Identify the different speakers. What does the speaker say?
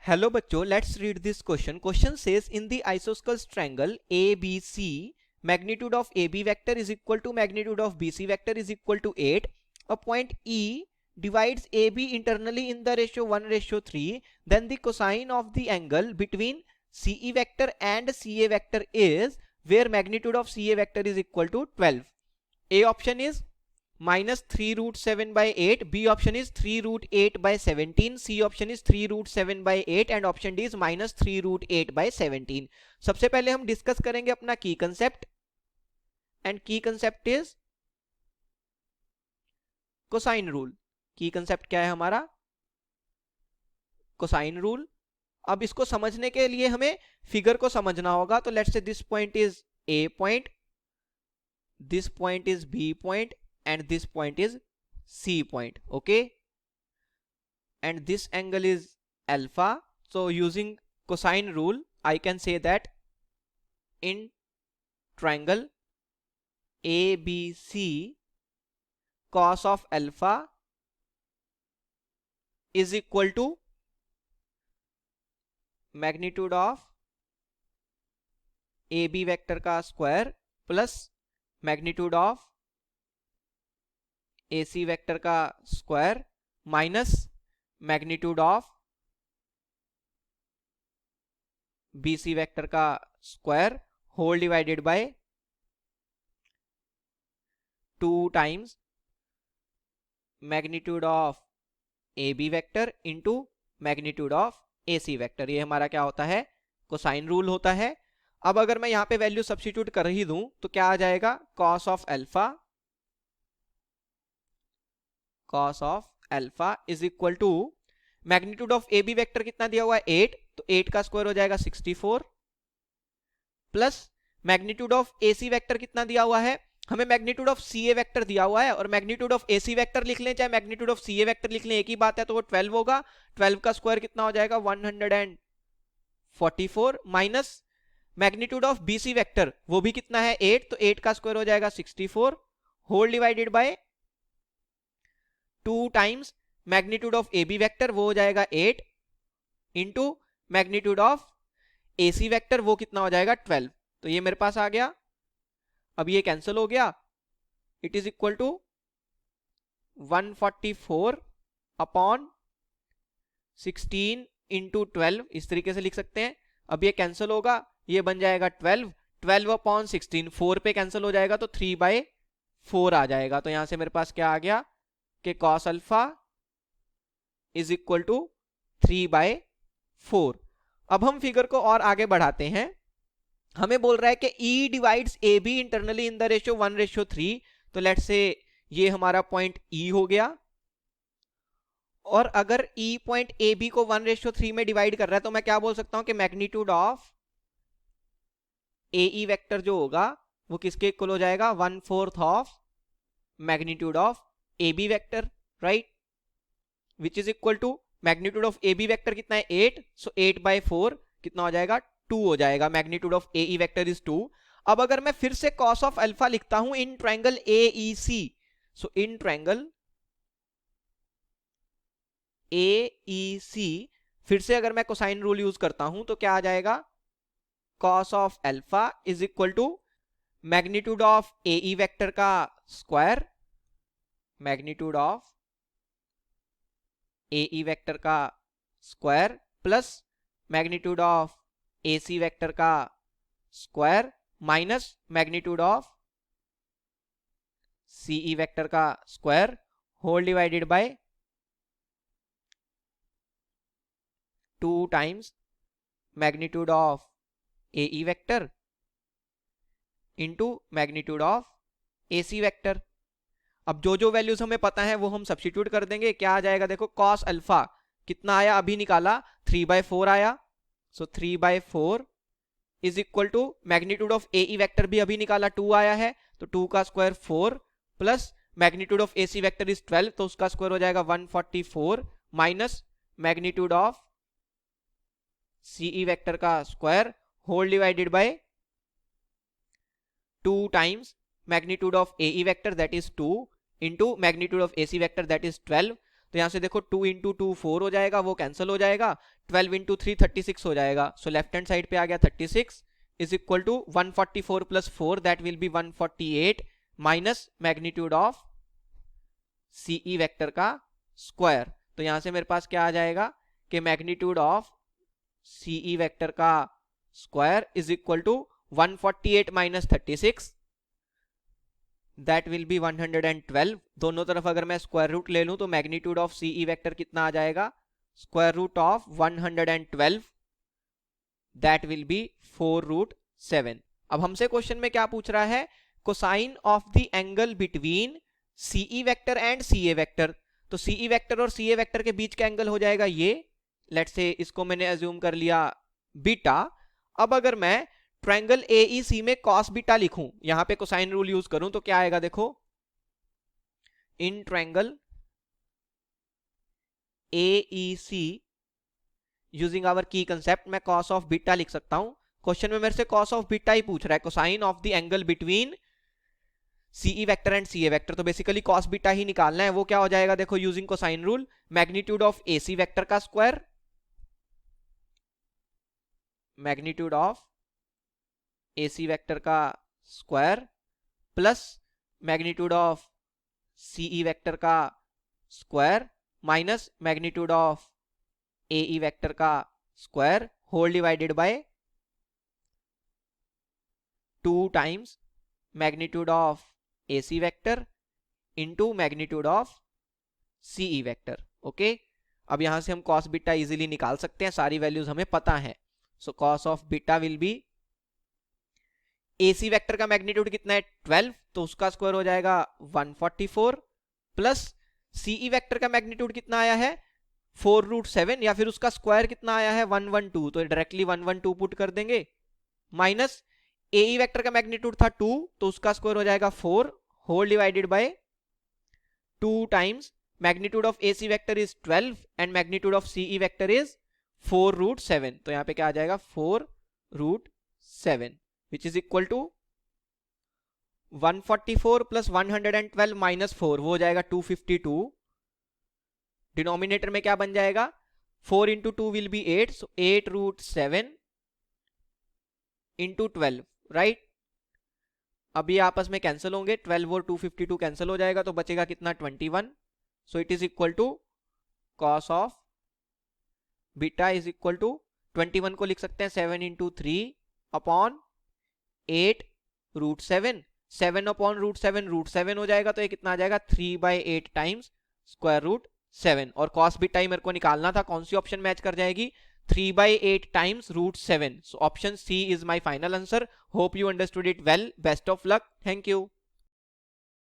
Speaker 1: Hello बच्चों, let's read this question. Question says in the आइसोस्केल triangle ABC, magnitude of AB vector is equal to magnitude of BC vector is equal to 8. A point E divides AB internally in the ratio 1:3. Then the cosine of the angle between CE vector and CA vector is where magnitude of CA vector is equal to 12. A option is minus 3 root 7 by 8, B option is 3 root 8 by 17, C option is 3 root 7 by 8 and option D is minus 3 root 8 by 17. सबसे पहले हम discuss करेंगे अपना की concept, and की concept is cosine rule. की concept क्या है हमारा? Cosine rule. अब इसको समझने के लिए हमें फिगर को समझना होगा. तो let's say this point is A point, this point is B point and this point is C point. Okay, and this angle is alpha. So using cosine rule I can say that in triangle ABC cos of alpha is equal to magnitude of AB vector का square plus magnitude of AC vector का square minus magnitude of BC vector का square whole divided by 2 times magnitude of AB vector into magnitude of AC vector. ये हमारा क्या होता है? Cosine rule होता है. अब अगर मैं यहां पे वैल्यू सब्स्टिट्यूट कर ही दूं तो क्या आ जाएगा? Cos of alpha, cos of alpha is equal to magnitude of AB vector कितना दिया हुआ है? 8, तो 8 का स्क्वायर हो जाएगा 64 plus magnitude of AC vector कितना दिया हुआ है? हमें मैग्नीट्यूड ऑफ CA वेक्टर दिया हुआ है और मैग्नीट्यूड ऑफ AC वेक्टर लिख लें चाहे मैग्नीट्यूड ऑफ CA वेक्टर लिख लें, एक ही बात है. तो वो 12 होगा. 12 का स्क्वायर कितना हो जाएगा? 144 minus magnitude of BC vector वो भी कितना है? 8, तो 8 का स्क्वायर हो जाएगा 64 whole divided by 2 times magnitude of AB vector वो हो जाएगा 8 into magnitude of AC vector वो कितना हो जाएगा? 12. तो ये मेरे पास आ गया. अब ये कैंसिल हो गया. It is equal to 144 upon 16 into 12, इस तरीके से लिख सकते हैं. अब ये कैंसिल होगा, ये बन जाएगा 12. 12 अपॉन 16 4 पे कैंसिल हो जाएगा तो 3/4 आ जाएगा. तो यहां से मेरे पास क्या आ गया कि cos alpha is equal to 3/4. अब हम फिगर को और आगे बढ़ाते हैं. हमें बोल रहा है कि E divides AB internally in the ratio 1:3. तो लेट्स से ये हमारा पॉइंट E हो गया और अगर E पॉइंट AB को 1:3 में डिवाइड कर रहा है तो मैं क्या बोल सकता हूं कि मैग्नीट्यूड ऑफ AE वेक्टर जो होगा वो किसके इक्वल हो जाएगा? 1/4 of magnitude of AB vector, right, which is equal to magnitude of AB vector कितना है? 8, सो 8/4 कितना हो जाएगा? 2 हो जाएगा. Magnitude of AE vector is 2. अब अगर मैं फिर से cos ऑफ अल्फा लिखता हूं in triangle AEC, so in triangle AEC फिर से अगर मैं कोसाइन रूल यूज करता हूं तो क्या आ जाएगा? cos of alpha is equal to magnitude of AE vector का square, magnitude of AE vector का square plus magnitude of AC vector का square minus magnitude of CE vector का square whole divided by 2 times magnitude of AE vector into magnitude of AC vector. अब जो जो values हमें पता है वो हम सब्स्टिट्यूट कर देंगे. क्या आ जाएगा? देखो cos अल्फा कितना आया? अभी निकाला 3/4 आया. So 3/4 is equal to magnitude of AE vector भी अभी निकाला 2 आया है, तो 2 का square 4 plus magnitude of AC vector is 12, तो उसका स्क्वायर हो जाएगा 144 minus magnitude of CE vector का square whole divided by 2 times magnitude of AE vector that is 2 into magnitude of AC vector that is 12. तो यहाँ से देखो 2 into 2 4 हो जाएगा, वो कैंसिल हो जाएगा, 12 इंटू 3 36 हो जाएगा। सो लेफ्ट हैंड साइड पे आ गया 36 इज equal to 144 plus 4 that will be 148 minus magnitude of CE vector का स्क्वायर। तो यहां से मेरे पास क्या आ जाएगा कि मैग्नीट्यूड ऑफ सीई वेक्टर का square is equal to 148 minus 36 that will be 112। दोनों तरफ अगर मैं स्क्वायर रूट ले लूं तो मैग्नीट्यूड ऑफ सीई वेक्टर कितना आ जाएगा, square root of 112 that will be 4√7। अब हमसे क्वेश्चन में क्या पूछ रहा है, cosine of the angle between CE vector and CA vector. तो सीई वेक्टर और सीए वेक्टर के बीच का एंगल हो जाएगा ये, लेट्स से इसको मैंने अज्यूम कर लिया बीटा। अब अगर मैं ट्रायंगल एईसी में कॉस बीटा लिखूं, यहां पे कोसाइन रूल यूज करूं तो क्या आएगा, देखो in triangle AEC using our की कंसेप्ट मैं कॉस ऑफ बीटा लिख सकता हूं। क्वेश्चन में मेरे से कॉस ऑफ बीटा ही पूछ रहा है, cosine of the angle between CE vector and CA vector, तो बेसिकली कॉस बीटा ही निकालना है। वो क्या हो जाएगा, देखो using cosine rule, magnitude of AC vector का square, magnitude of AC vector का square plus magnitude of CE vector का square minus magnitude of AE vector का square whole divided by 2 times magnitude of AC vector into magnitude of CE vector. Okay, अब यहां से हम cos beta easily निकाल सकते हैं, सारी वैल्यूज हमें पता है। सो cos of beta will be, AC vector का मैग्नीट्यूड कितना है 12, तो उसका स्क्वायर हो जाएगा 144 प्लस CE वेक्टर का मैग्नीट्यूड कितना आया है 4√7, या फिर उसका स्क्वायर कितना आया है 112, तो डायरेक्टली 112 पुट कर देंगे, माइनस AE वेक्टर का मैग्नीट्यूड था 2, तो उसका स्क्वायर हो जाएगा 4 whole divided by 2 times magnitude of AC vector is 12 and magnitude of CE vector is 4√7। तो यहां पे क्या आ जाएगा 4√7 which is equal to 144 plus 112 minus 4, वो हो जाएगा 252। डिनोमिनेटर में क्या बन जाएगा, 4 into 2 will be 8, so 8√7 into 12, right. अब ये आपस में कैंसिल होंगे, 12 और 252 कैंसिल हो जाएगा, तो बचेगा कितना 21। So it is equal to cos of beta is equal to 21 को लिख सकते हैं 7 इंटू 3 अपॉन 8√7, 7 अपॉन √7 हो जाएगा, तो ये कितना आ जाएगा 3/8 टाइम्स स्क्वायर रूट 7। और कॉस बीटा ही मेरे को निकालना था, कौन सी ऑप्शन मैच कर जाएगी, 3/8 times √7. So option C is my final answer. Hope you understood it well. Best of luck. Thank you.